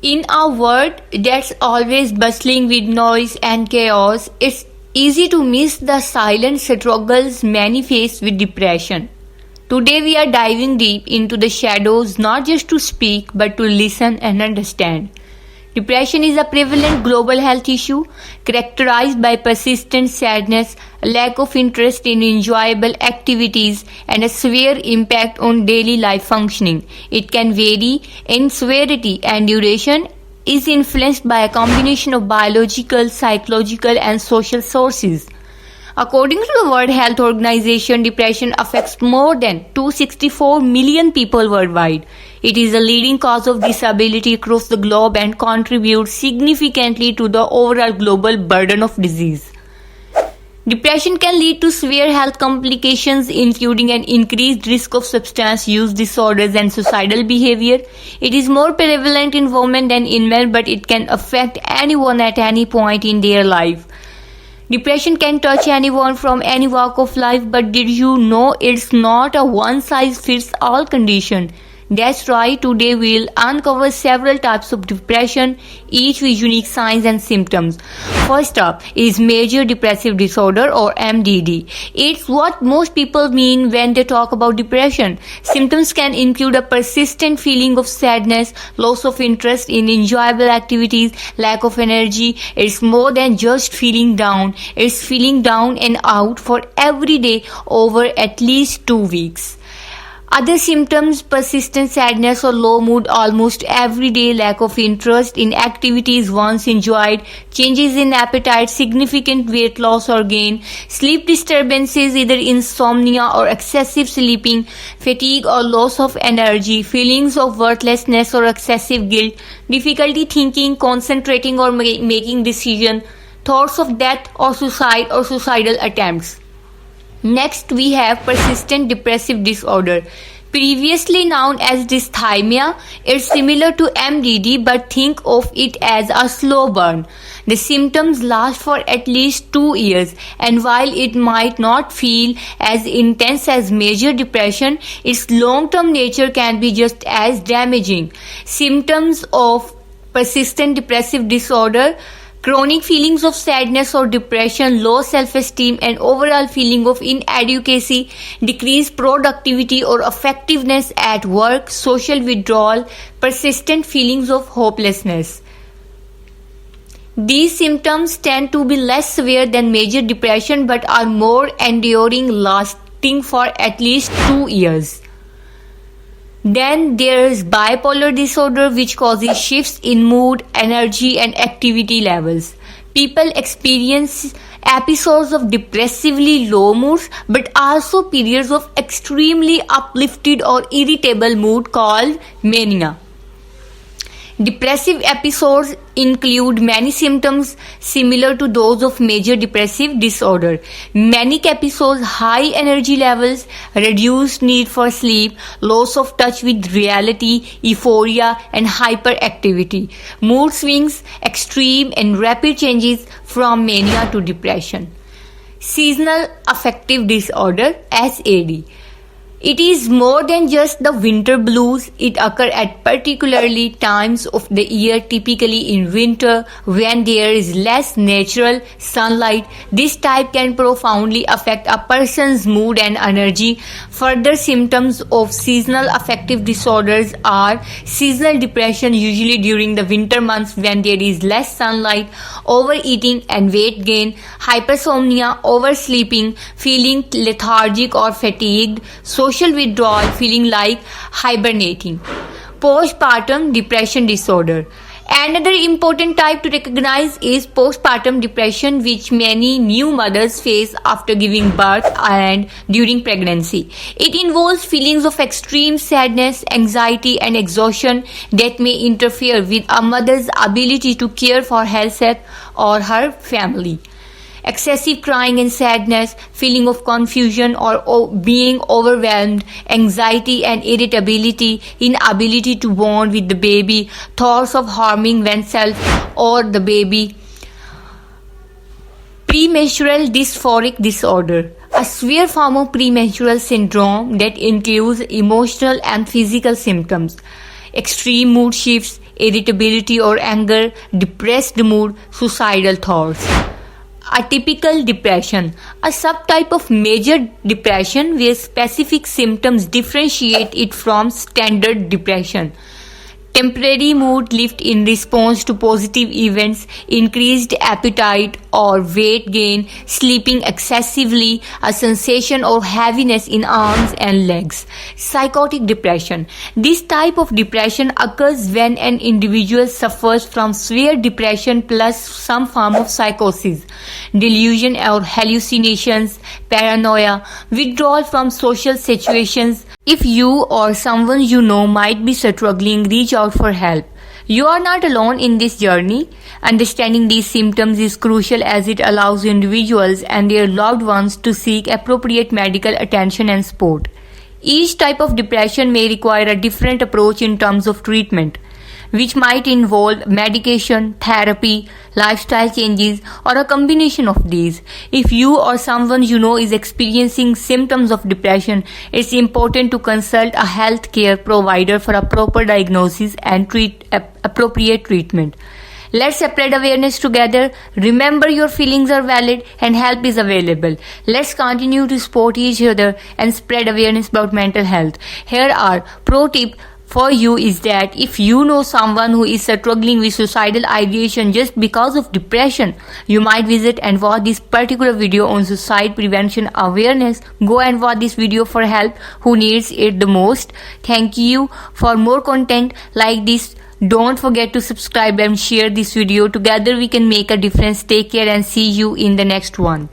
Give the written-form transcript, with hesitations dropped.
In a world that's always bustling with noise and chaos, it's easy to miss the silent struggles many face with depression. Today, we are diving deep into the shadows not just to speak but to listen and understand. Depression is a prevalent global health issue characterized by persistent sadness, lack of interest in enjoyable activities, and a severe impact on daily life functioning. It can vary in severity and duration, is influenced by a combination of biological, psychological, and social sources. According to the World Health Organization, depression affects more than 264 million people worldwide. It is a leading cause of disability across the globe and contributes significantly to the overall global burden of disease. Depression can lead to severe health complications, including an increased risk of substance use disorders and suicidal behavior. It is more prevalent in women than in men, but it can affect anyone at any point in their life. Depression can touch anyone from any walk of life, but did you know it's not a one-size-fits-all condition? That's right, today we'll uncover several types of depression, each with unique signs and symptoms. First up is major depressive disorder or MDD. It's what most people mean when they talk about depression. Symptoms can include a persistent feeling of sadness, loss of interest in enjoyable activities, lack of energy. It's more than just feeling down. It's feeling down and out for every day over at least 2 weeks. Other symptoms: persistent sadness or low mood almost every day, lack of interest in activities once enjoyed, changes in appetite, significant weight loss or gain, sleep disturbances, either insomnia or excessive sleeping, fatigue or loss of energy, feelings of worthlessness or excessive guilt, difficulty thinking, concentrating or making decisions, thoughts of death or suicidal attempts. Next, we have persistent depressive disorder, previously known as dysthymia. It's similar to MDD, but think of it as a slow burn. The symptoms last for at least 2 years, and while it might not feel as intense as major depression, its long-term nature can be just as damaging. Symptoms of persistent depressive disorder: chronic feelings of sadness or depression, low self-esteem and overall feeling of inadequacy, decreased productivity or effectiveness at work, social withdrawal, persistent feelings of hopelessness. These symptoms tend to be less severe than major depression but are more enduring, lasting for at least 2 years. Then there is bipolar disorder, which causes shifts in mood, energy and activity levels. People experience episodes of depressively low moods but also periods of extremely uplifted or irritable mood called mania. Depressive episodes include many symptoms similar to those of major depressive disorder. Manic episodes: high energy levels, reduced need for sleep, loss of touch with reality, euphoria and hyperactivity. Mood swings: extreme and rapid changes from mania to depression. Seasonal affective disorder (SAD). It is more than just the winter blues. It occurs at particularly times of the year, typically in winter when there is less natural sunlight. This type can profoundly affect a person's mood and energy. Further symptoms of seasonal affective disorders are seasonal depression, usually during the winter months when there is less sunlight, overeating and weight gain, hypersomnia, oversleeping, feeling lethargic or fatigued, social withdrawal, feeling like hibernating. Postpartum depression disorder. Another important type to recognize is postpartum depression, which many new mothers face after giving birth and during pregnancy. It involves feelings of extreme sadness, anxiety and exhaustion that may interfere with a mother's ability to care for herself or her family. Excessive crying and sadness, feeling of confusion or being overwhelmed, anxiety and irritability, inability to bond with the baby, thoughts of harming oneself or the baby. Premenstrual dysphoric disorder, a severe form of premenstrual syndrome that includes emotional and physical symptoms. Extreme mood shifts, irritability or anger, depressed mood, suicidal thoughts. Atypical depression, a subtype of major depression where specific symptoms differentiate it from standard depression. Temporary mood lift in response to positive events, increased appetite or weight gain, sleeping excessively, a sensation or heaviness in arms and legs. Psychotic depression. This type of depression occurs when an individual suffers from severe depression plus some form of psychosis, delusion or hallucinations, paranoia, withdrawal from social situations. If you or someone you know might be struggling, reach out for help. You are not alone in this journey. Understanding these symptoms is crucial as it allows individuals and their loved ones to seek appropriate medical attention and support. Each type of depression may require a different approach in terms of treatment, which might involve medication, therapy, lifestyle changes, or a combination of these. If you or someone you know is experiencing symptoms of depression, it's important to consult a healthcare provider for a proper diagnosis and appropriate treatment. Let's spread awareness together. Remember, your feelings are valid and help is available. Let's continue to support each other and spread awareness about mental health. Here are pro tip for you is that if you know someone who is struggling with suicidal ideation just because of depression, you might visit and watch this particular video on suicide prevention awareness. Go and watch this video for help who needs it the most. Thank you. For more content like this, don't forget to subscribe and share this video. Together we can make a difference. Take care and see you in the next one.